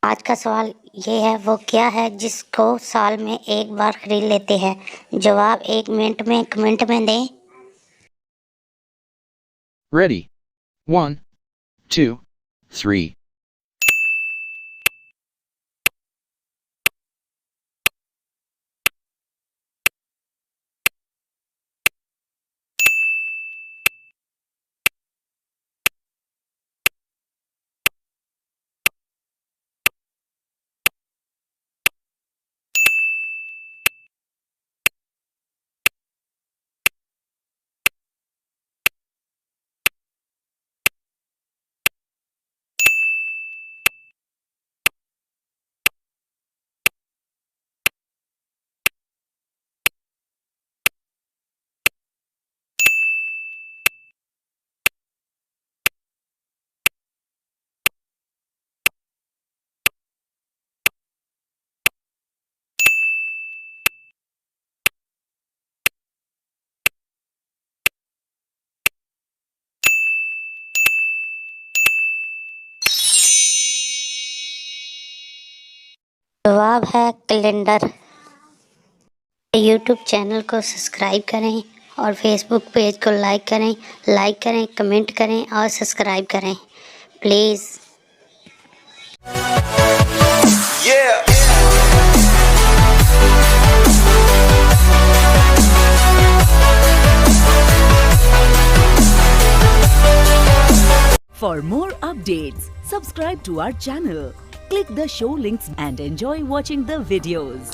आज का सवाल ये है, वो क्या है जिसको साल में एक बार खरीद लेते हैं? जवाब 1 मिनट में कमेंट में दें। Ready. 1, 2, 3. जवाब है कैलेंडर। यूट्यूब चैनल को सब्सक्राइब करें और फेसबुक पेज को लाइक करें, कमेंट करें और सब्सक्राइब करें please. For more updates, subscribe to our channel, click the show links and enjoy watching the videos.